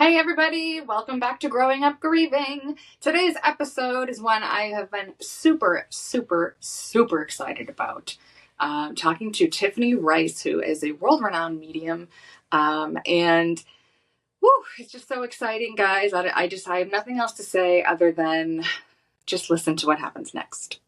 Hey everybody, welcome back to Growing Up Grieving. Today's episode is one I have been super excited about. Talking to Tiffany Rice, who is a world-renowned medium. And woo, it's just so exciting, guys. I have nothing else to say other than just listen to what happens next.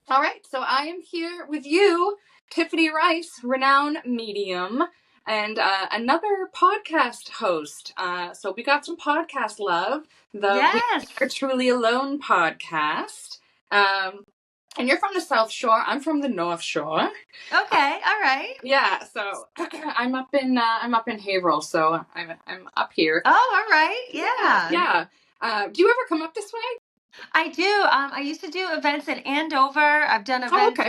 All right, so I am here with you, Tiffany Rice, renowned medium, and another podcast host. So we got some podcast love. We Are Truly Alone podcast. And you're from the South Shore. I'm from the North Shore. Okay, all right. Yeah, so I'm up in Haverhill, so I'm up here. Oh, all right. Yeah. Do you ever come up this way? I do. I used to do events in Andover. I've done events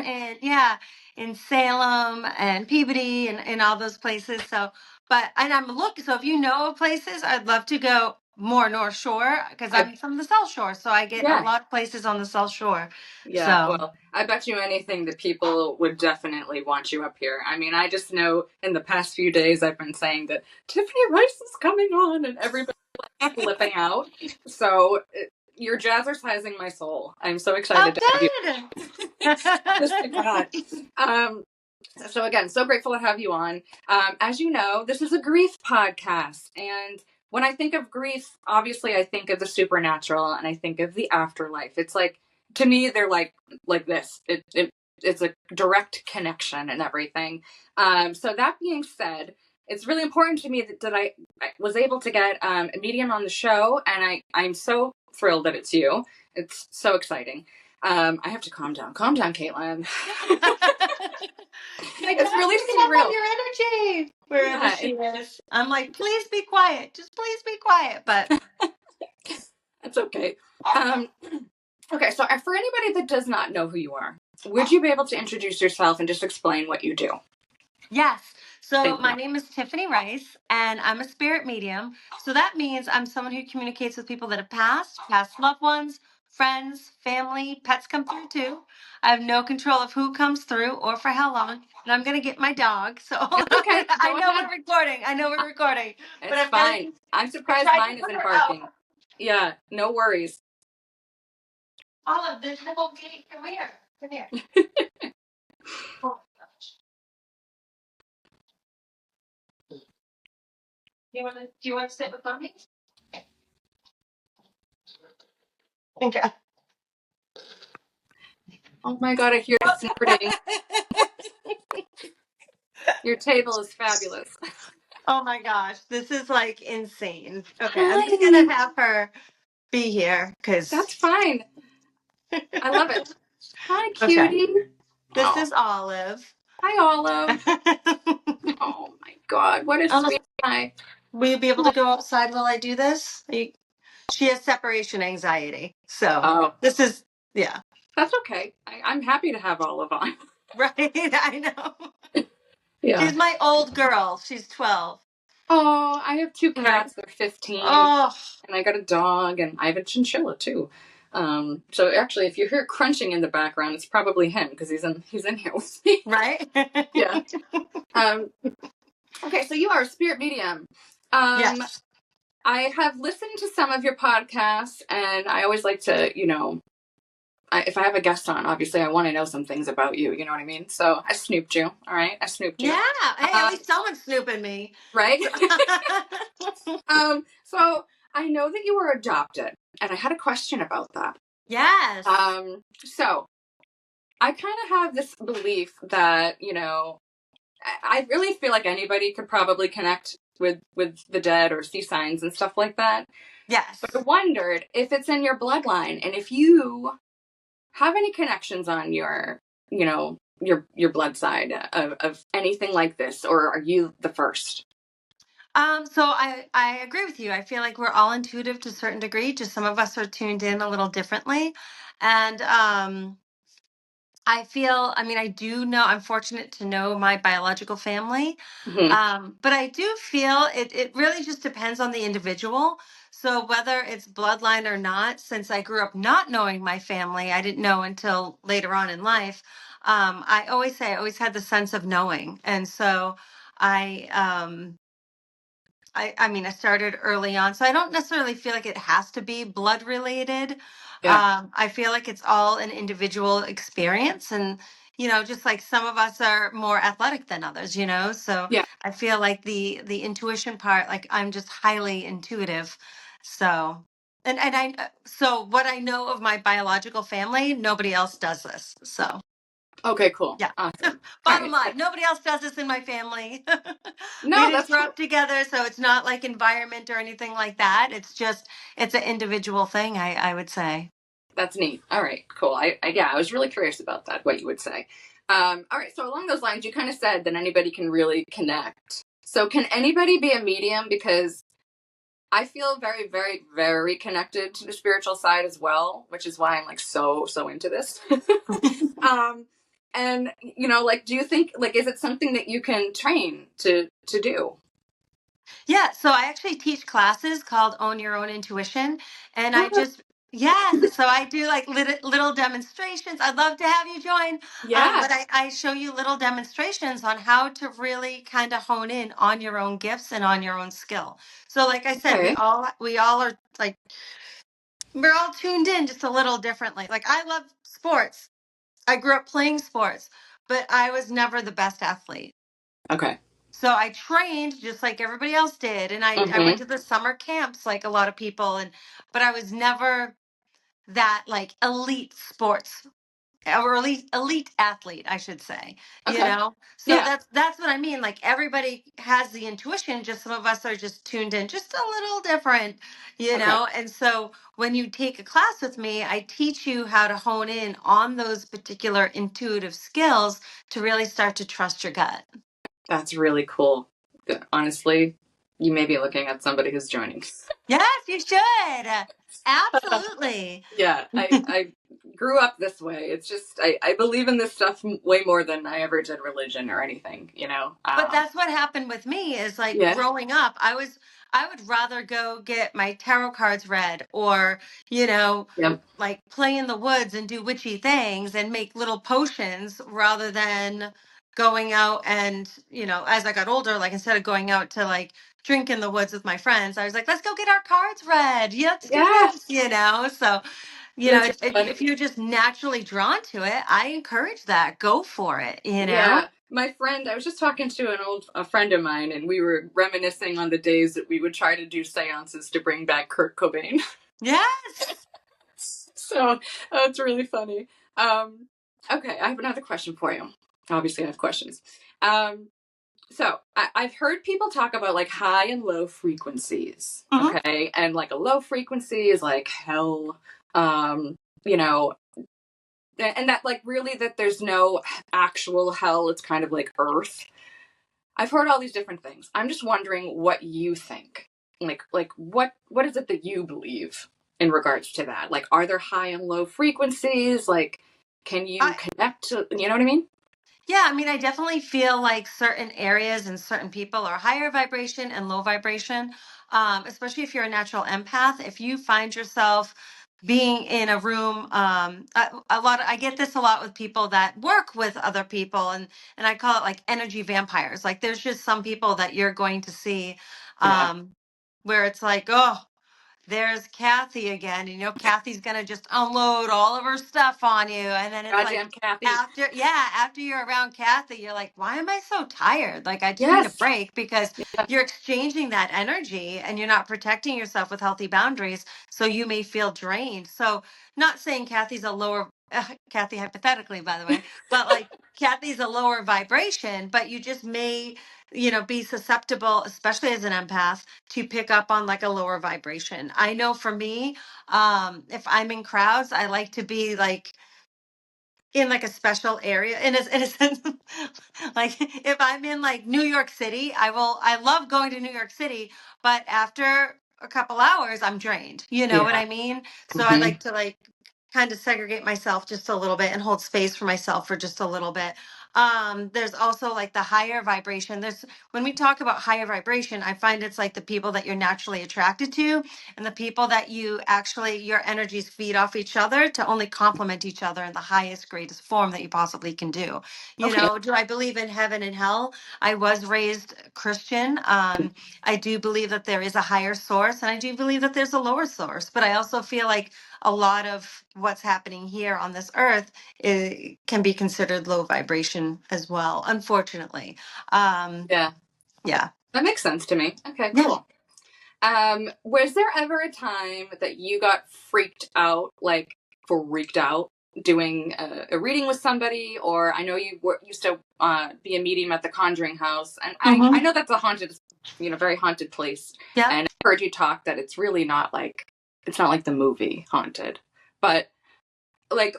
in Salem and Peabody and all those places. So if you know of places, I'd love to go more North Shore because I'm from the South Shore. So I get a lot of places on the South Shore. Yeah, well, I bet you anything that people would definitely want you up here. I mean, I just know in the past few days I've been saying that Tiffany Rice is coming on and everybody's like flipping out. So you're jazzercising my soul. I'm so excited to have you. So again, so grateful to have you on. As you know, this is a grief podcast. And when I think of grief, obviously I think of the supernatural and I think of the afterlife. It's like, to me, they're like this. It's a direct connection and everything. So that being said, it's really important to me that I was able to get a medium on the show, and I'm so thrilled that it's you. It's so exciting. I have to calm down. Calm down, Caitlin. It's really surreal. Your energy wherever she is. I'm like, please be quiet. Just please be quiet. But that's okay. Okay, so for anybody that does not know who you are, would you be able to introduce yourself and just explain what you do? Yes. So my name is Tiffany Rice, and I'm a spirit medium. So that means I'm someone who communicates with people that have passed loved ones, friends, family, pets come through too. I have no control of who comes through or for how long. And I'm going to get my dog. So okay, I know we're recording. It's fine. I'm surprised mine isn't barking. Yeah, no worries. Olive, this little kitty, come here. Come here. Oh my gosh. Do you want to sit with mommy? Okay. Oh my God, I hear it snorting. Your table is fabulous. Oh my gosh, this is like insane. Okay, I'm just gonna have her be here because that's fine. I love it. Hi, cutie. Okay. This is Olive. Hi, Olive. Oh my God, what a sweet guy. Will you be able to go outside while I do this? She has separation anxiety, so this is That's okay. I'm happy to have Olive on. Right, I know. Yeah. She's my old girl. She's 12. Oh, I have 2 cats. They're 15. Oh. And I got a dog, and I have a chinchilla too. So actually, if you hear crunching in the background, it's probably him because he's in here with me. Right? Yeah. Okay, so you are a spirit medium. Yes. I have listened to some of your podcasts, and I always like to, if I have a guest on, obviously I want to know some things about you. You know what I mean? So I snooped you. All right, I snooped you. Yeah, hey, at least someone's snooping me, right? So I know that you were adopted, and I had a question about that. Yes. So I kind of have this belief that I really feel like anybody could probably connect with the dead or see signs and stuff like that. Yes. But I wondered if it's in your bloodline and if you have any connections on your blood side of anything like this, or are you the first? So I agree with you. I feel like we're all intuitive to a certain degree. Just some of us are tuned in a little differently. And I do know, I'm fortunate to know my biological family. Mm-hmm. But I do feel it really just depends on the individual. So whether it's bloodline or not, since I grew up not knowing my family, I didn't know until later on in life. I always say I always had the sense of knowing. And so I I mean, I started early on, so I don't necessarily feel like it has to be blood related. Yeah. I feel like it's all an individual experience, and just like some of us are more athletic than others, so Yeah. I feel like the intuition part, like I'm just highly intuitive. So, so what I know of my biological family, nobody else does this. So, Okay, cool. yeah. Awesome. All Bottom right. line, nobody else does this in my family. We No, didn't that's grow cool. up together, so it's not like environment or anything like that. It's an individual thing, I would say. That's neat. All right, cool. Yeah, I was really curious about that, what you would say. All right, so along those lines, you kind of said that anybody can really connect. So can anybody be a medium? Because I feel very, very, very connected to the spiritual side as well, which is why I'm like so into this. um, and like, do you think like is it something that you can train to do? Yeah, so I actually teach classes called Own Your Own Intuition, and I Oh, just yes, so I do like little demonstrations. I'd love to have you join, yeah. but I show you little demonstrations on how to really kind of hone in on your own gifts and on your own skill. So, like I said, Okay. we all are like we're all tuned in just a little differently. Like I love sports. I grew up playing sports, but I was never the best athlete. Okay. So I trained just like everybody else did, and I went Mm-hmm. to the summer camps like a lot of people, but I was never that like elite sports or elite athlete, I should say. Okay. So Yeah. that's what I mean. Like everybody has the intuition, just some of us are just tuned in just a little different, Okay. And so when you take a class with me, I teach you how to hone in on those particular intuitive skills to really start to trust your gut. That's really cool. Honestly, you may be looking at somebody who's joining. Yes, you should. Absolutely. Yeah, I grew up this way. It's just I believe in this stuff way more than I ever did religion or anything. But that's what happened with me is like Yeah. growing up, I would rather go get my tarot cards read or, Yep. like play in the woods and do witchy things and make little potions rather than going out and, as I got older, like instead of going out to like drink in the woods with my friends, I was like, let's go get our cards read. Yeah, let's do Yeah. this. So, That's really if funny. you're just naturally drawn to it, I encourage that. Go for it. Yeah. My friend, I was just talking to a friend of mine, and we were reminiscing on the days that we would try to do seances to bring back Kurt Cobain. Yes. So it's really funny. Okay, I have another question for you. Obviously, I have questions. So I've heard people talk about like high and low frequencies. Mhm. Okay, and like a low frequency is like hell. You know, and that like really that there's no actual hell. It's kind of like Earth. I've heard all these different things. I'm just wondering what you think. Like what is it that you believe in regards to that? Like, are there high and low frequencies? Like, can you I connect to? You know what I mean? Yeah, I mean, I definitely feel like certain areas and certain people are higher vibration and low vibration. Especially if you're a natural empath. If you find yourself being in a room, I get this a lot with people that work with other people, and I call it like energy vampires. Like there's just some people that you're going to see, Yeah. um, where it's like, oh, there's Kathy again. Kathy's gonna just unload all of her stuff on you. And then it's like Goddamn Kathy. after you're around Kathy, you're like, why am I so tired? Like I just need a Yes. break because you're exchanging that energy and you're not protecting yourself with healthy boundaries. So you may feel drained. So not saying Kathy's a lower Kathy hypothetically, by the way, but like Kathy's a lower vibration, but you just may, be susceptible, especially as an empath, to pick up on like a lower vibration. I know for me, if I'm in crowds, I like to be like in like a special area in a sense. Like if I'm in like New York City, I love going to New York City, but after a couple hours I'm drained. You know what Yeah. I mean? So I Hmm. like to like kind of segregate myself just a little bit and hold space for myself for just a little bit. There's also like the higher vibration. There's when we talk about higher vibration, I find it's like the people that you're naturally attracted to and the people that you actually your energies feed off each other to only complement each other in the highest, greatest form that you possibly can do. You Okay. know, do I believe in heaven and hell? I was raised Christian. I do believe that there is a higher source and I do believe that there's a lower source, but I also feel like a lot of what's happening here on this earth can be considered low vibration as well, unfortunately. Um, Yeah. yeah. That makes sense to me. Okay, Yeah. cool. Was there ever a time that you got freaked out, like freaked out, doing a reading with somebody? Or I know you used to be a medium at the Conjuring House, and I Mm-hmm. know that's a haunted, very haunted place. Yeah. And I heard you talk that it's really not like it's not like the movie Haunted, but like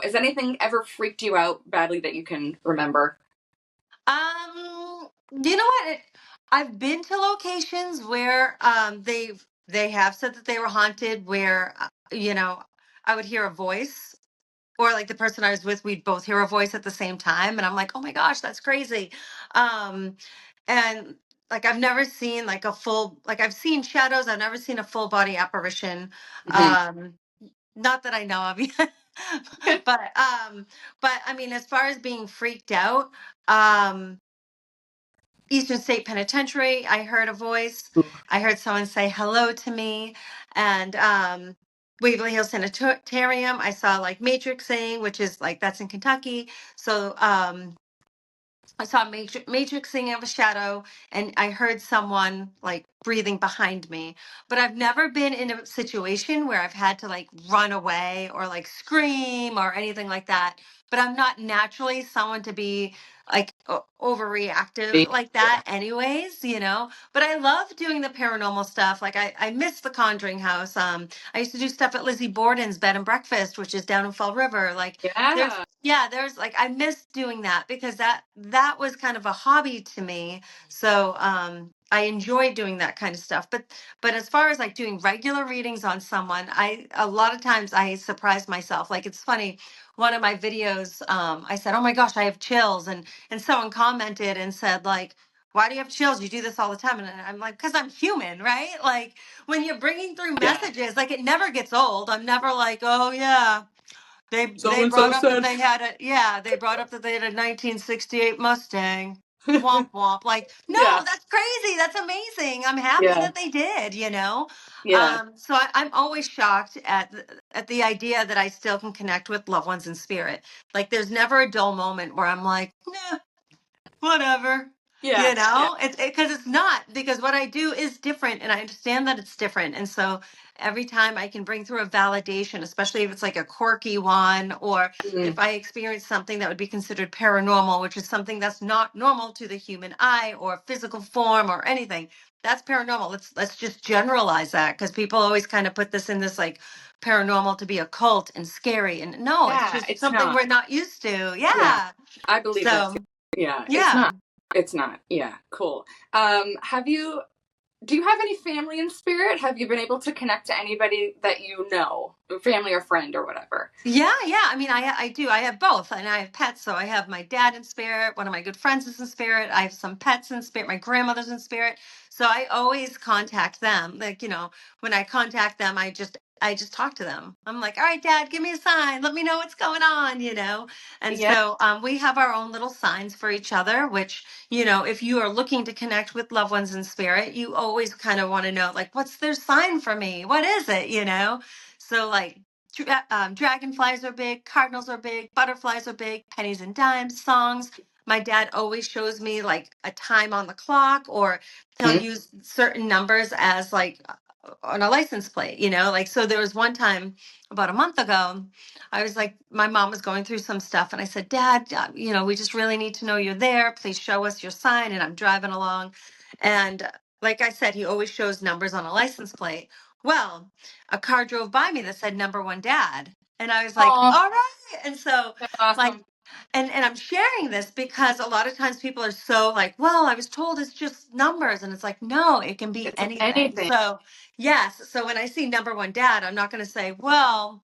has anything ever freaked you out badly that you can remember? You know what? I've been to locations where they have said that they were haunted, where I would hear a voice, or like the person I was with, we'd both hear a voice at the same time, and I'm like, oh my gosh, that's crazy. Um, and like I've never seen like a full like I've seen shadows. I've never seen a full body apparition. Mm-hmm. Um, Not that I know of yet. but but I mean, as far as being freaked out, um Eastern State Penitentiary, I heard a voice. I heard someone say hello to me. And Waverly Hills Sanitarium, I saw like matrixing, which is like that's in Kentucky. So I saw matrixing of a shadow, and I heard someone like breathing behind me. But I've never been in a situation where I've had to like run away or like scream or anything like that. But I'm not naturally someone to be like overreactive like that, anyways, you know. But I love doing the paranormal stuff. Like I miss the Conjuring House. I used to do stuff at Lizzie Borden's Bed and Breakfast, which is down in Fall River. Like there's Yeah. yeah, there's like I miss doing that because that was kind of a hobby to me. So I enjoy doing that kind of stuff. But as far as like doing regular readings on someone, I a lot of times I surprise myself. Like it's funny, one of my videos, I said, "Oh my gosh, I have chills," and someone commented and said like, "Why do you have chills? You do this all the time." And I'm like, "Because I'm human, right? Like when you're bringing through Yeah. messages, like it never gets old. I'm never like, oh yeah." So They and brought so up that said. they had they brought up that they had a 1968 Mustang. Womp womp. Like, no, Yeah. that's crazy. That's amazing. I'm happy Yeah. that they did, you know? Yeah. So I'm always shocked at the idea that I still can connect with loved ones in spirit. Like there's never a dull moment where I'm like, nah, whatever. Yeah. You know, it's because it's not because what I do is different and I understand that it's different. And so every time I can bring through a validation, especially if it's like a quirky one, or Mm. if I experience something that would be considered paranormal, which is something that's not normal to the human eye or physical form or anything, that's paranormal. Let's just generalize that because people always kind of put this in this like paranormal to be occult and scary. And no, it's Yeah. just It's something not. we're not used to. Yeah. Yeah. I believe that too. So, Yeah. It's yeah. not. It's not. Yeah. Cool. Have you? Do you have any family in spirit? Have you been able to connect to anybody that you know, family or friend or whatever? Yeah. I mean, I do. I have both, and I have pets. So I have my dad in spirit. One of my good friends is in spirit. I have some pets in spirit. My grandmother's in spirit. So I always contact them. Like when I contact them, I just talk to them. I'm like, all right, Dad, give me a sign. Let me know what's going on. And Yeah. so we have our own little signs for each other. Which if you are looking to connect with loved ones in spirit, you always kind of want to know, like, what's their sign for me? What is it? So like dragonflies are big, cardinals are big, butterflies are big, pennies and dimes, songs. My dad always shows me like a time on the clock, or he'll Mhm. use certain numbers as like on a license plate, like so there was one time about a month ago, I was like, my mom was going through some stuff and I said, Dad, we just really need to know you're there. Please show us your sign. And I'm driving along. And like I said, he always shows numbers on a license plate. Well, a car drove by me that said number one dad. And I was like, Oh, all right. And so that's like awesome. and I'm sharing this because a lot of times people are so like, well, I was told it's just numbers. And it's like, no, it can be It's anything. anything. So yes. So when I see number one dad, I'm not going to say, well,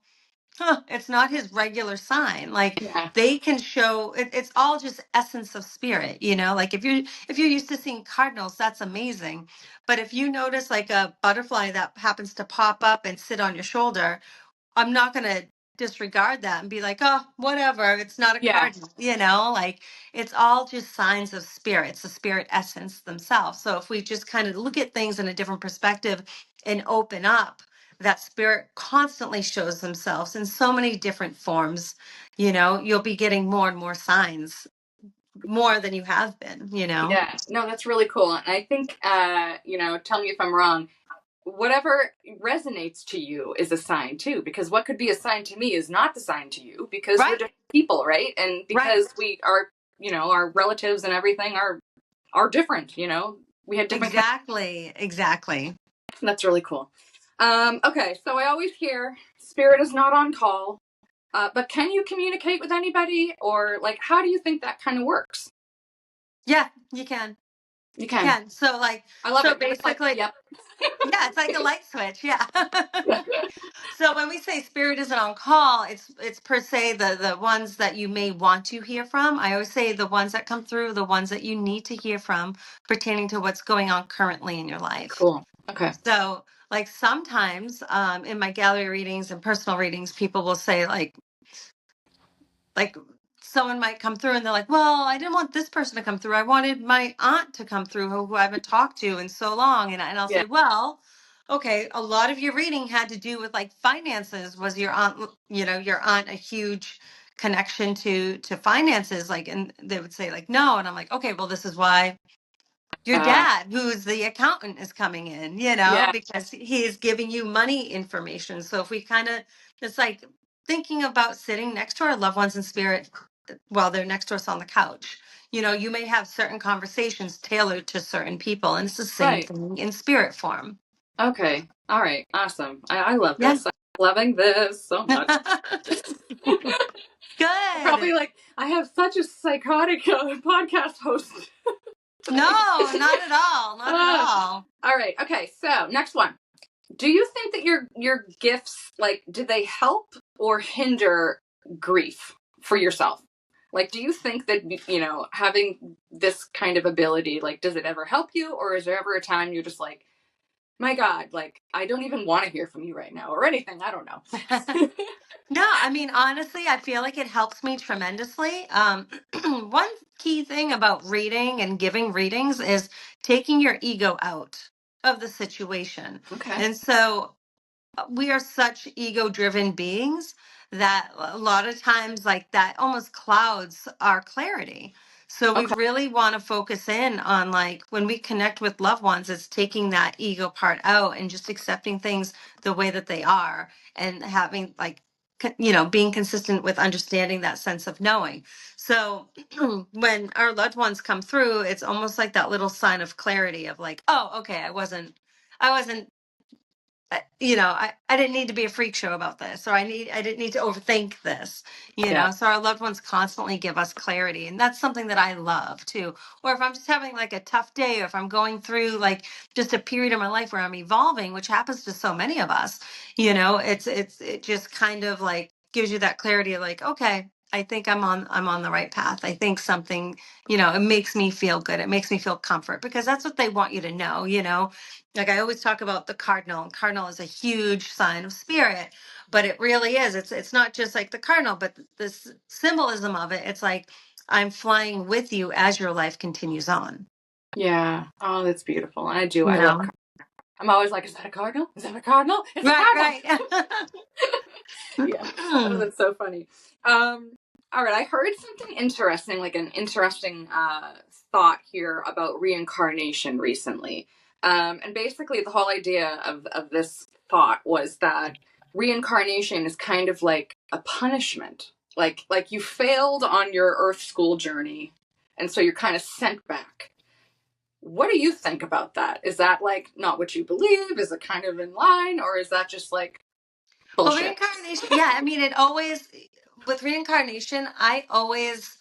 It's not his regular sign. Like Yeah. they can show it's all just essence of spirit, like if you're used to seeing cardinals, that's amazing. But if you notice like a butterfly that happens to pop up and sit on your shoulder, I'm not going to disregard that and be like, oh, whatever. It's not a Yeah. cardinal, like it's all just signs of spirits, the spirit essence themselves. So if we just kind of look at things in a different perspective and open up, that spirit constantly shows themselves in so many different forms. You'll be getting more and more signs, more than you have been. Yeah. No, that's really cool. And I think, tell me if I'm wrong, whatever resonates to you is a sign too, because what could be a sign to me is not the sign to you because we're Right, different people, right? And right. because we are, our relatives and everything are different, we had different Exactly. That's really cool. Okay, so I always hear spirit is not on call, but can you communicate with anybody, or like how do you think that kind of works? Yeah, you can. You You can. can. So like, I love so it. You're just like, basically, yep. yeah, it's like a light switch. Yeah. So when we say spirit isn't on call, it's per se the ones that you may want to hear from. I always say the ones that come through, the ones that you need to hear from pertaining to what's going on currently in your life. Cool. Okay. So like sometimes in my gallery readings and personal readings, people will say like someone might come through and they're like, well, I didn't want this person to come through. I wanted my aunt to come through who I haven't talked to in so long. And I'll Yeah. say, well, okay, a lot of your reading had to do with like finances. Was your aunt, your aunt a huge connection to finances? Like, and they would say like, no. And I'm like, okay, well, this is why your Uh, dad, who's the accountant, is coming in, yeah. because he's giving you money information. So if we kind of, it's like thinking about sitting next to our loved ones in spirit while they're next to us on the couch. You may have certain conversations tailored to certain people, and it's the same Right. thing in spirit form. Okay. All right. Awesome. I love Yeah. this. I'm loving this so much. Probably Good. like I have such a psychotic podcast host. No, not at all. Not at Uh, all. all right. Okay. So next one. Do you think that your gifts, like, do they help or hinder grief for yourself? Like, do you think that having this kind of ability, like, does it ever help you, or is there ever a time you're just like, my God, like, I don't even want to hear from you right now, or anything? I don't know. No, I mean, honestly, I feel like it helps me tremendously. One key thing about reading and giving readings is taking your ego out of the situation. Okay. And so we are such ego driven beings that a lot of times like that almost clouds our clarity. So we Okay. really want to focus in on like when we connect with loved ones, it's taking that ego part out and just accepting things the way that they are, and having like being consistent with understanding that sense of knowing. So when our loved ones come through, it's almost like that little sign of clarity of like, oh, okay, I wasn't I didn't need to be a freak show about this, or I didn't need to overthink this, Yeah. So our loved ones constantly give us clarity, and that's something that I love too. Or if I'm just having like a tough day, or if I'm going through like just a period of my life where I'm evolving, which happens to so many of us, it just kind of like gives you that clarity of like, okay, I think I'm on the right path. I think something, it makes me feel good. It makes me feel comfort, because that's what they want you to know. Like I always talk about the cardinal. Cardinal is a huge sign of spirit, but it really is. It's not just like the cardinal, but this symbolism of it. It's like I'm flying with you as your life continues on. Yeah. Oh, that's beautiful. And I do. You I love. know, I'm always like, is that a cardinal? Is that a cardinal? It's a right, cardinal. right. Yeah. Oh, that's so funny. All right. I heard something interesting, like an interesting thought here about reincarnation recently. And basically, the whole idea of this thought was that reincarnation is kind of like a punishment. Like you failed on your Earth school journey, and so you're kind of sent back. What do you think about that? Is that like not what you believe? Is it kind of in line, or is that just like Well, bullshit? reincarnation. Yeah, I mean, it always with reincarnation. I always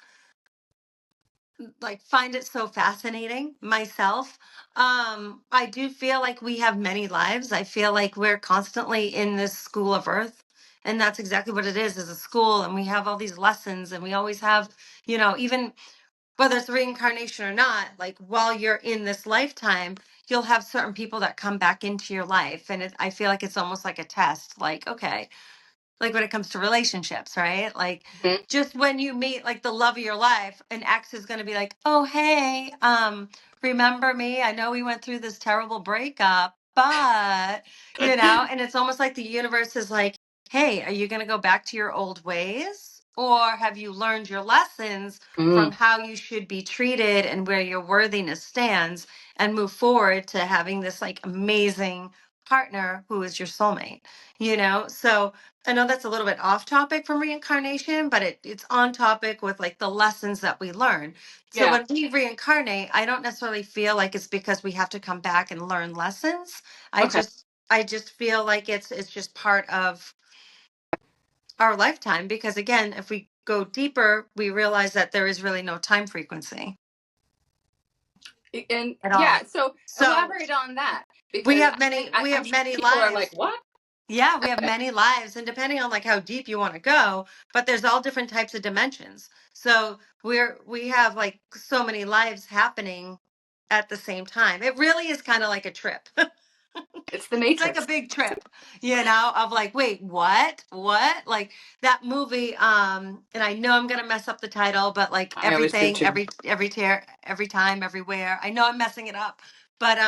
like find it so fascinating myself. I do feel like we have many lives. I feel like we're constantly in this school of earth, And that's exactly what it is as a school. And we have all these lessons, and we always have, even whether it's reincarnation or not, like while you're in this lifetime, you'll have certain people that come back into your life. And I feel like it's almost like a test. Like, okay, like when it comes to relationships, right? Like Mhm. just when you meet like the love of your life, an ex is going to be like, "Oh, hey, remember me? I know we went through this terrible breakup, but, and it's almost like the universe is like, "Hey, are you going to go back to your old ways? Or have you learned your lessons from Mm. how you should be treated and where your worthiness stands and move forward to having this like amazing partner who is your soulmate?" So I know that's a little bit off topic from reincarnation, but it's on topic with like the lessons that we learn. So Yeah. when we reincarnate, I don't necessarily feel like it's because we have to come back and learn lessons. I Okay. just I just feel like it's just part of our lifetime, because again, if we go deeper, we realize that there is really no time frequency And at yeah, all. so So elaborate on that we because have many we I'm have sure many people are like, lives. what? Yeah, we have many lives, and depending on like how deep you want to go, but there's all different types of dimensions. So we have like so many lives happening at the same time. It really is kind of like a trip. It's the It's like a Matrix. big trip, of like, wait, what? What? Like that movie, and I know I'm gonna mess up the title, but like I always do everything, too. every time, everywhere. I know I'm messing it up, but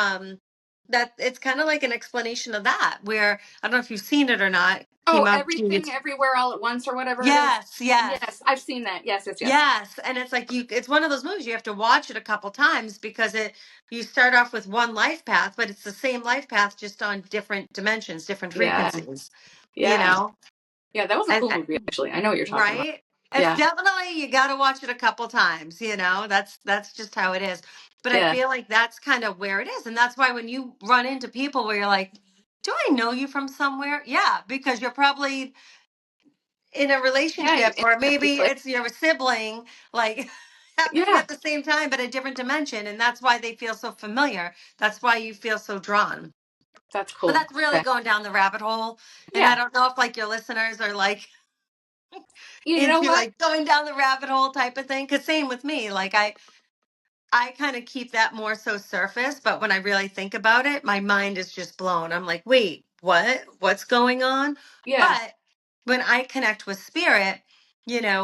that it's kind of like an explanation of that, where I don't know if you've seen it or not. Oh, Came out everything, everywhere, all at once, or whatever it is. yes, yes. Yes, I've seen that. Yes, yes, yes. Yes, and it's like it's one of those movies you have to watch it a couple times, because you start off with one life path, but it's the same life path just on different dimensions, different Yeah, frequencies, you yeah, know. yeah. That was a And cool movie, actually. I know what you're talking about. right? It's Yeah, definitely, you got to watch it a couple times, That's just how it is. But I yeah, feel like that's kind of where it is, and that's why when you run into people where you're like, "Do I know you from somewhere?" Yeah, because you're probably in a yeah. You relationship, or instantly maybe click. it's your sibling, like happening Yeah, at the same time but a different dimension, and that's why they feel so familiar. That's why you feel so drawn. that's But cool. that's really Okay. going down the rabbit hole, and I Yeah. don't know if like your listeners are like You know into what? like going down the rabbit hole type of thing, because same with me, like I kind of keep that more so surface, but when I really think about it, my mind is just blown. I'm like, wait, what? What's going on? Yeah, But when I connect with spirit,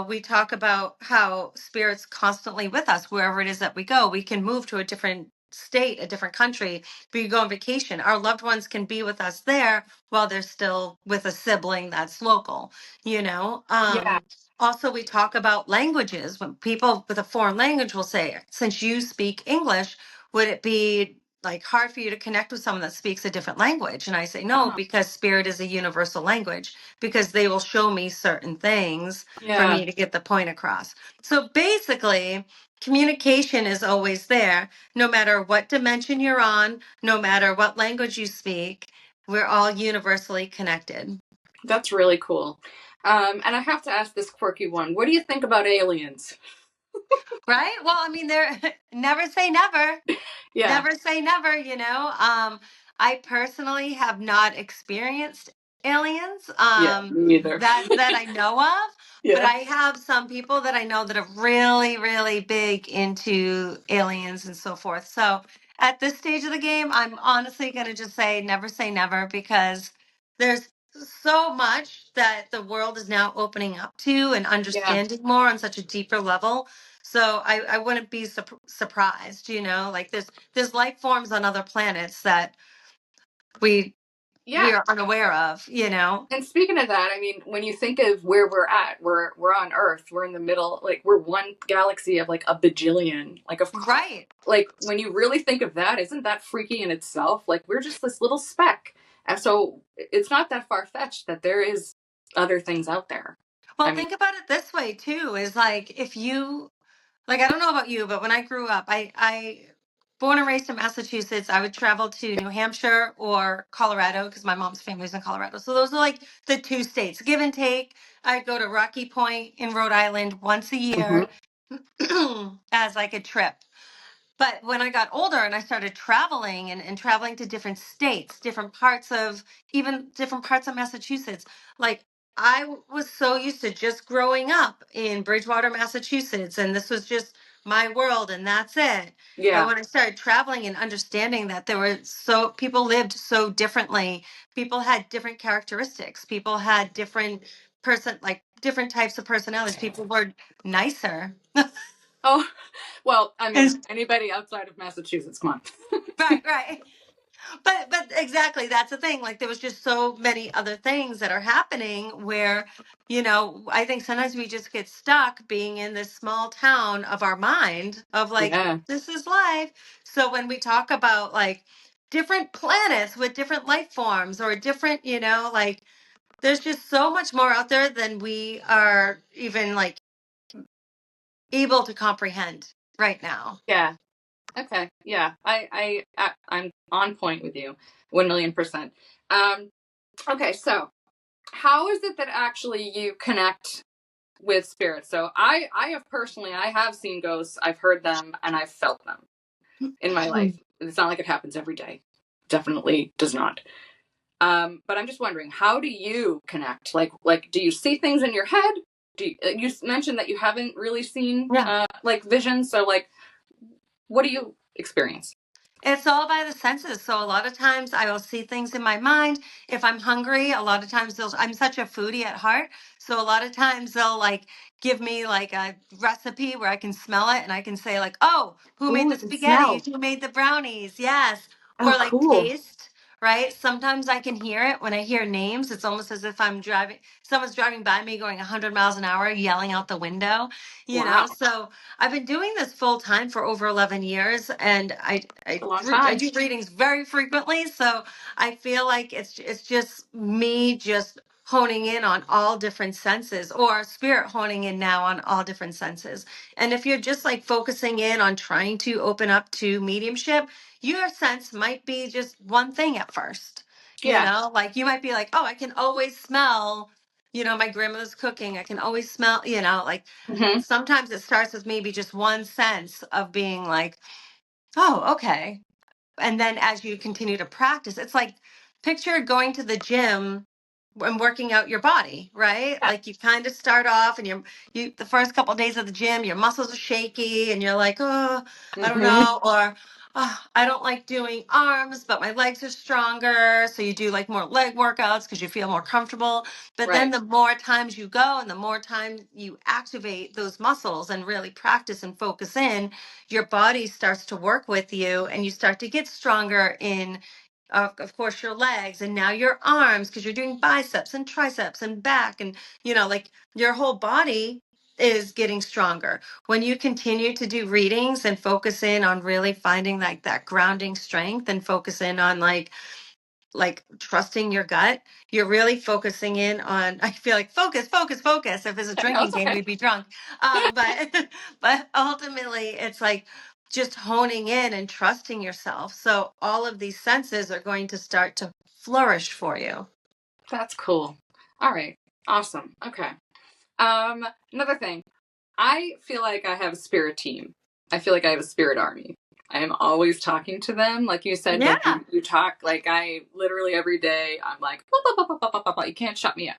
we talk about how spirit's constantly with us wherever it is that we go. We can move to a different state, a different country. We go on vacation. Our loved ones can be with us there while they're still with a sibling that's local, you know? yeah, Also, we talk about languages. When people with a foreign language will say, since you speak English, would it be like hard for you to connect with someone that speaks a different language? And I say, no, uh-huh. because spirit is a universal language, because they will show me certain things for Yeah, me to get the point across. So basically, communication is always there, no matter what dimension you're on, no matter what language you speak. We're all universally connected. that's really cool. And I have to ask this quirky one. What do you think about aliens? Right? Well, I mean, there never say never. Yeah, Never say never, I personally have not experienced aliens yeah, me either. that I know of, but Yeah, I have some people that I know that are really, really big into aliens and so forth. So at this stage of the game, I'm honestly going to just say never, because there's so much that the world is now opening up to and yeah, understanding more on such a deeper level. So I wouldn't be surprised, like there's life forms on other planets that we we yeah. are unaware of. And speaking of that, I mean, when you think of where we're at, we're on Earth. We're in the middle, like we're one galaxy of like a bajillion. Like of course, Right. like when you really think of that, isn't that freaky in itself? Like we're just this little speck, and so it's not that far fetched that there is other things out there. I Well, mean, think about it this way too, is like if you like, I don't know about you, but when I grew up, I born and raised in Massachusetts, I would travel to New Hampshire or Colorado because my mom's family's in Colorado. So those are like the two states, give and take. I'd go to Rocky Point in Rhode Island once a mhm. year as like a trip. But when I got older and I started traveling and traveling to different states, different parts of even different parts of Massachusetts, like I was so used to just growing up in Bridgewater, Massachusetts, and this was just my world, and that's it. But Yeah. when I started traveling and understanding that people lived so differently, people had different characteristics, people had different types of personalities, people were nicer. Oh, well, I mean, And- anybody outside of Massachusetts, come on. right. But exactly, that's the thing. Like there was just so many other things that are happening where, I think sometimes we just get stuck being in this small town of our mind of like, Yeah. this is life. So when we talk about like different planets with different life forms or different, like there's just so much more out there than we are even like able to comprehend right now. Yeah. Okay. Yeah. I'm on point with you. 1,000,000%. Okay. So how is it that actually you connect with spirits? So I have seen ghosts, I've heard them, and I've felt them in my life. It's not like it happens every day. Definitely does not. But I'm just wondering, how do you connect? Like, do you see things in your head? You mentioned that you haven't really seen Yeah. like visions. So like, what do you experience? It's all by the senses. So a lot of times I will see things in my mind. If I'm hungry, a lot of times I'm such a foodie at heart. So a lot of times they'll like give me like a recipe where I can smell it and I can say like, oh, who made Ooh, the you can spaghetti? smell. Who made the brownies? Yes. Oh, Or like cool. taste, right? Sometimes I can hear it when I hear names. It's almost as if someone's driving by me going 100 miles an hour, yelling out the window, Wow, So I've been doing this full time for over 11 years, and it's a long I time. do readings very frequently. So I feel like it's just me just honing in on all different senses, or spirit honing in now on all different senses. And if you're just like focusing in on trying to open up to mediumship, your sense might be just one thing at first. Yeah. Like you might be like, oh, I can always smell. My grandmother's cooking. I can always smell, like Hmm. sometimes it starts with maybe just one sense of being like, oh, okay. And then as you continue to practice, it's like picture going to the gym and working out your body, right? Yeah. Like you kind of start off and you the first couple of days of the gym, your muscles are shaky and you're like, oh, I don't Hmm. know, or oh, I don't like doing arms, but my legs are stronger. So you do like more leg workouts because you feel more comfortable. But then Right. the more times you go and the more time you activate those muscles and really practice and focus in, your body starts to work with you and you start to get stronger in of course your legs and now your arms because you're doing biceps and triceps and back and like your whole body is getting stronger when you continue to do readings and focus in on really finding like that grounding strength and focus in on like trusting your gut. You're really focusing in on, I feel like focus. If it's a No, drinking it's game, okay. we'd be drunk. But but ultimately it's like just honing in and trusting yourself. So all of these senses are going to start to flourish for you. That's cool. All right. Awesome. Okay. Another thing. I feel like I have a spirit team. I feel like I have a spirit army. I am always talking to them. Like you said, like Yeah. you talk, like I literally every day, I'm like, "Blah, blah, blah, blah, blah, blah, blah." You can't shut me up.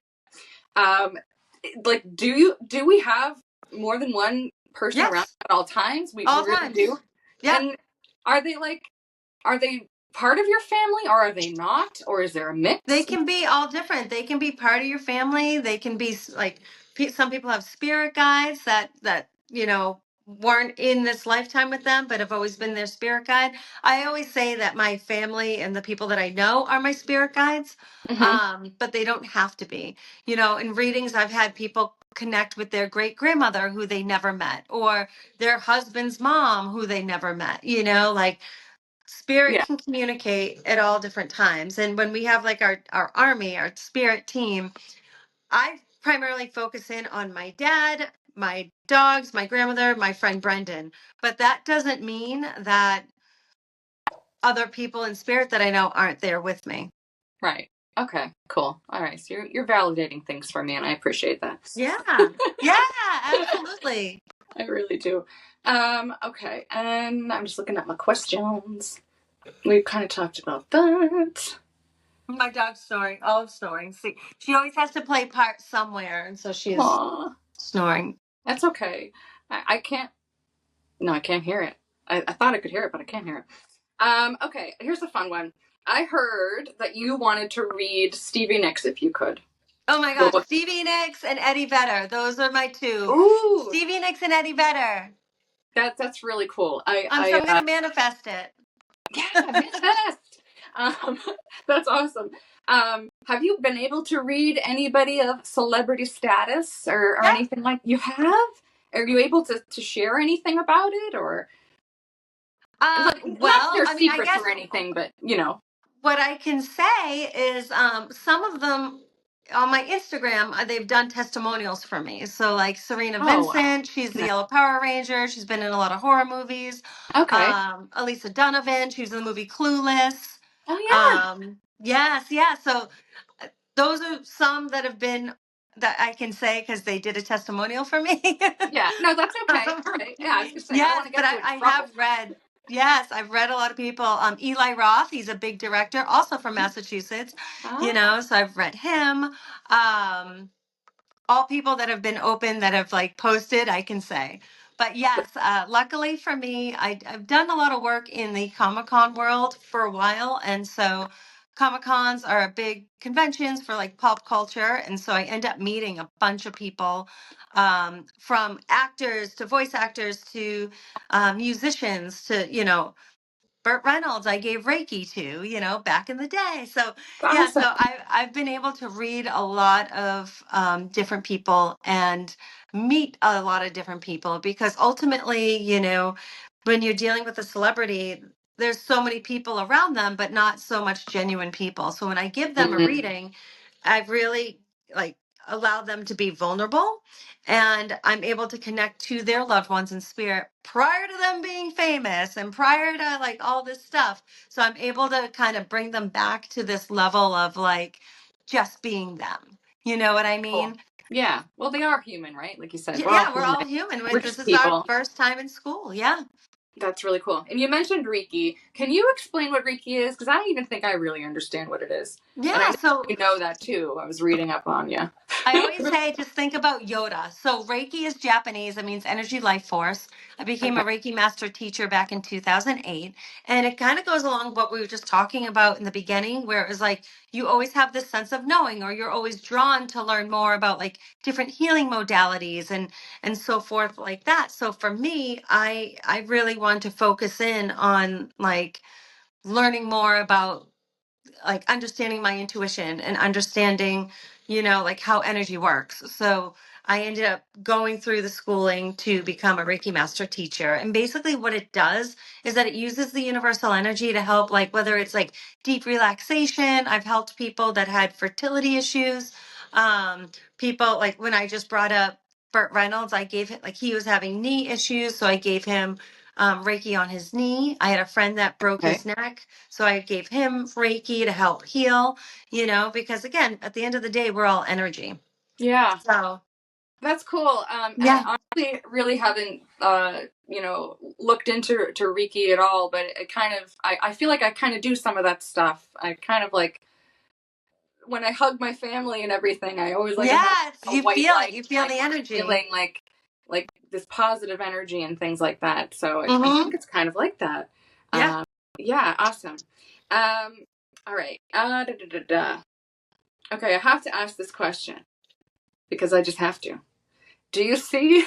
Like, do we have more than one person around Yes. at all times? We All really do. times. Yep. And are they like, are they part of your family or are they not? Or is there a They mix? can be all different. They can be part of your family. They can be like some people have spirit guides that weren't in this lifetime with them, but have always been their spirit guide. I always say that my family and the people that I know are my spirit guides, Hmm. but they don't have to be. In readings, I've had people connect with their great grandmother who they never met, or their husband's mom who they never met. Like spirit Yeah. can communicate at all different times. And when we have like our army, our spirit team, I primarily focus in on my dad, my dogs, my grandmother, my friend Brendan. But that doesn't mean that other people in spirit that I know aren't there with me. Right. Okay. Cool. All right. So you're validating things for me, and I appreciate that. Yeah. Yeah, absolutely. I really do. Okay. And I'm just looking at my questions. We've kind of talked about that. My dog's snoring. Olive's snoring. See, she always has to play part somewhere, and so she is Aw, snoring. that's okay. I can't. No, I can't hear it. I thought I could hear it, but I can't hear it. Okay, here's a fun one. I heard that you wanted to read Stevie Nicks if you could. Oh my gosh, Stevie Nicks and Eddie Vedder. Those are my two. Ooh, Stevie Nicks and Eddie Vedder. that's really cool. So I'm gonna manifest it. Yeah, manifest. That's awesome. Have you been able to read anybody of celebrity status or Yeah. anything like you have? Are you able to share anything about it or not their I mean, I secrets guess or anything, but you know. what I can say is some of them on my Instagram, they've done testimonials for me. So like Serena Oh, Vincent, she's the Yellow Power Ranger. She's been in a lot of horror movies. okay. Elisa Donovan, she was in the movie Clueless. Oh yeah. Yes, yeah. So those are some that have been that I can say because they did a testimonial for me. Yeah. No, that's okay. All right. Yeah, I was gonna say I don't Yes, want to but get you in I trouble. have read. Yes, I've read a lot of people. Eli Roth, he's a big director, also from Massachusetts. Oh. So I've read him. All people that have been open that have like posted, I can say. But yes, luckily for me, I've done a lot of work in the Comic-Con world for a while. And so Comic-Cons are big conventions for like pop culture. And so I end up meeting a bunch of people, from actors to voice actors to musicians to, Burt Reynolds, I gave Reiki to, back in the day. So yeah, Awesome. so I've been able to read a lot of different people and meet a lot of different people because ultimately, when you're dealing with a celebrity, there's so many people around them, but not so much genuine people. So when I give them a Mm. reading, I've really like allowed them to be vulnerable and I'm able to connect to their loved ones in spirit prior to them being famous and prior to like all this stuff. So I'm able to kind of bring them back to this level of like just being them. You know what I Cool. mean? Yeah. Well, they are human, right? Like you said, we're all Yeah, we're human. all human. We're This just is our people. first time in school. Yeah. That's really cool. And you mentioned Reiki. Can you explain what Reiki is? Because I don't even think I really understand what it is. And I Yeah. know So you know that too. I was reading up on you. I always say just think about Yoda. So Reiki is Japanese. It means energy life force. I became Okay. a Reiki master teacher back in 2008. And it kind of goes along what we were just talking about in the beginning, where it was like you always have this sense of knowing, or you're always drawn to learn more about like different healing modalities and so forth like that. So for me, I really want to focus in on like learning more about like understanding my intuition and understanding, like how energy works. So I ended up going through the schooling to become a Reiki master teacher. And basically what it does is that it uses the universal energy to help, like whether it's like deep relaxation. I've helped people that had fertility issues. People like when I just brought up Burt Reynolds, I gave him like he was having knee issues. So I gave him Reiki on his knee. I had a friend that broke Okay. his neck. So I gave him Reiki to help heal, because again, at the end of the day, we're all energy. Yeah. So, That's cool. I yeah. honestly really haven't, looked into Reiki at all, but it kind of, I feel like I kind of do some of that stuff. I kind of like, when I hug my family and everything, I always like to have Yes, a you white feel it. light, You feel like the energy. feeling like this positive energy and things like that. So I Mm-hmm. think it's kind of like that. Yeah. Yeah, awesome. All right. Da, da, da, da. Okay, I have to ask this question because I just have to. Do you see?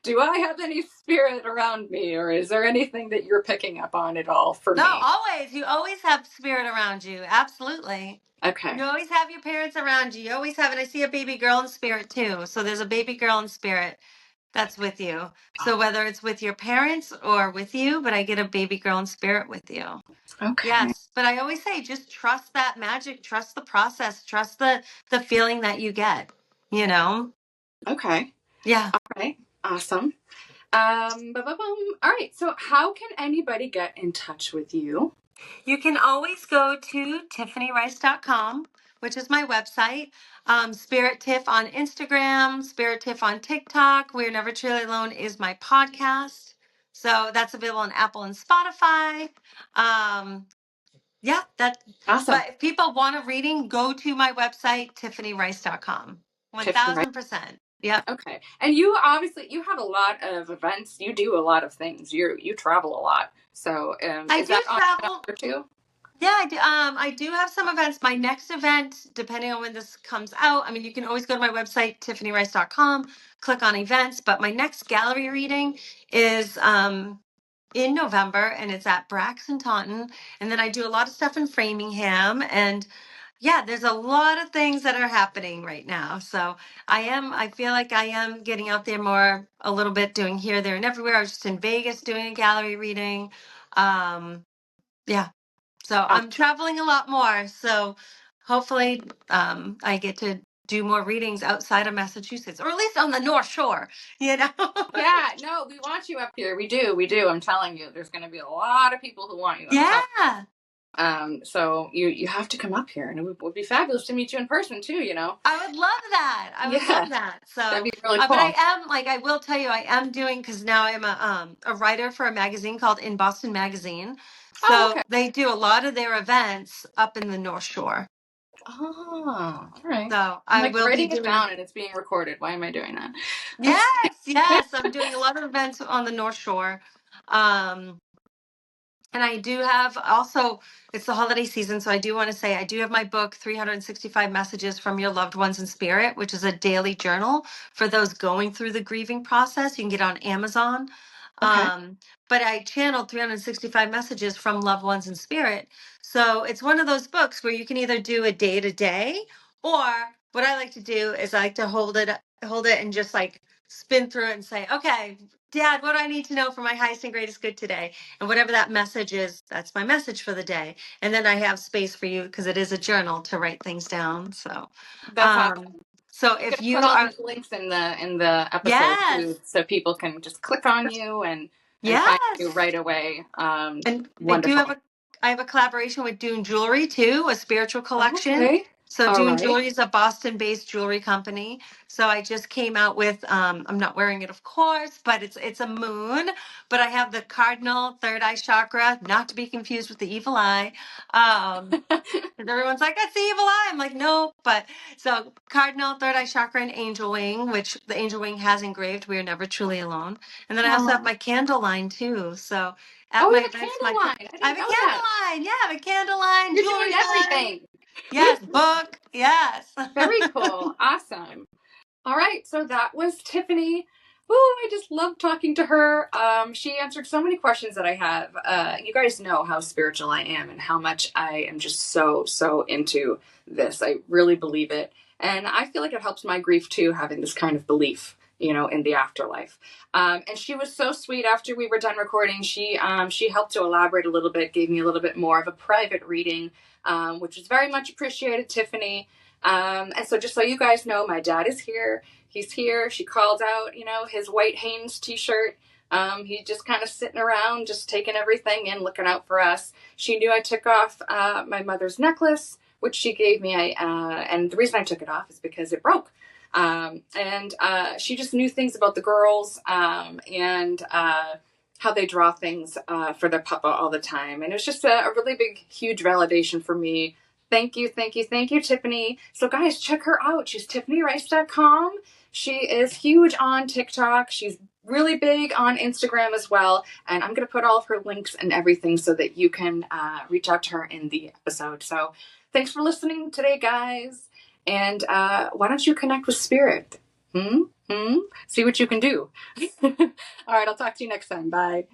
Do I have any spirit around me, or is there anything that you're picking up on at all for No, me? always. You always have spirit around you. Absolutely. Okay. You always have your parents around you. You always have, and I see a baby girl in spirit too. So there's a baby girl in spirit that's with you. So whether it's with your parents or with you, but I get a baby girl in spirit with you. Okay. Yes, but I always say just trust that magic, trust the process, trust the feeling that you get, you know? Okay. Yeah. All right. Awesome. All right. So, how can anybody get in touch with you? You can always go to tiffanyrice.com, which is my website. Spirit Tiff on Instagram, Spirit Tiff on TikTok. We're Never Truly Alone is my podcast. So that's available on Apple and Spotify. Um, Yeah, Awesome. but if people want a reading, go to my website, tiffanyrice.com. Tiffany Rice. 1000%. Yep. Okay. And you obviously you have a lot of events. You do a lot of things. You travel a lot. So I is do that on travel. there too? Yeah, I do have some events. My next event, depending on when this comes out, I mean, you can always go to my website, tiffanyrice.com, click on events. But my next gallery reading is in November, and it's at Braxton Taunton. And then I do a lot of stuff in Framingham. And yeah, there's a lot of things that are happening right now. So I feel like I am getting out there more a little bit, doing here, there, and everywhere. I was just in Vegas doing a gallery reading. Yeah. So I'm traveling a lot more. So hopefully I get to do more readings outside of Massachusetts, or at least on the North Shore, you know? Yeah, no, we want you up here. We do. I'm telling you, there's going to be a lot of people who want you. Yeah. So you have to come up here, and it would be fabulous to meet you in person too. You know. I would love that. I would Yeah, love that. that'd So, be really but I cool. am like, I will tell you, I am doing, because now I'm a writer for a magazine called In Boston Magazine. Oh, So okay. they do a lot of their events up in the North Shore. Oh, all right. So I'm I like will be writing it doing. down, and it's being recorded. Why am I doing that? Yes, yes. I'm doing a lot of events on the North Shore. Um, and I do have also, it's the holiday season. So I do want to say, I do have my book, 365 Messages from Your Loved Ones in Spirit, which is a daily journal for those going through the grieving process. You can get it on Amazon. Okay. But I channeled 365 messages from loved ones in spirit. So it's one of those books where you can either do a day to day, or what I like to do is I like to hold it and just like spin through it and say, okay, Dad, what do I need to know for my highest and greatest good today? And whatever that message is, that's my message for the day. And then I have space for you, because it is a journal, to write things down. So, That's awesome. um, so I'm if gonna put you all are, these links in the episode too, yes, so people can just click on you and find you yes. right away. And Wonderful. I have a collaboration with Dune Jewelry too, a spiritual collection. Okay. So All Dune right. Jewelry is a Boston-based jewelry company. So I just came out with I'm not wearing it, of course, but it's a moon, but I have the cardinal third eye chakra, not to be confused with the evil eye. And everyone's like, that's the evil eye. I'm like, no, but so cardinal, third eye chakra, and angel wing, which the angel wing has engraved, "We are never truly alone." And then I also have Oh, my candle line too. So oh, at we my have a events, candle line. I I didn't have a know candle that. line. Yeah, I have a candle line, You're doing jewelry line. everything. Yes, book. Yes. Very cool. Awesome. All right, so that was Tiffany. Oh, I just love talking to her. She answered so many questions that I have. You guys know how spiritual I am and how much I am just so into this. I really believe it. And I feel like it helps my grief too, having this kind of belief, in the afterlife. And she was so sweet after we were done recording. She helped to elaborate a little bit, gave me a little bit more of a private reading, which was very much appreciated, Tiffany. And so just so you guys know, my dad is here. He's here. She called out, his white Hanes t-shirt. He just kind of sitting around, just taking everything in, looking out for us. She knew I took off my mother's necklace, which she gave me. And the reason I took it off is because it broke. And she just knew things about the girls and how they draw things for their papa all the time. And it was just a really big, huge validation for me. Thank you, thank you, thank you, Tiffany. So guys, check her out. She's tiffanyrice.com. She is huge on TikTok. She's really big on Instagram as well. And I'm going to put all of her links and everything so that you can reach out to her in the episode. So thanks for listening today, guys. And why don't you connect with Spirit? See what you can do. All right, I'll talk to you next time. Bye.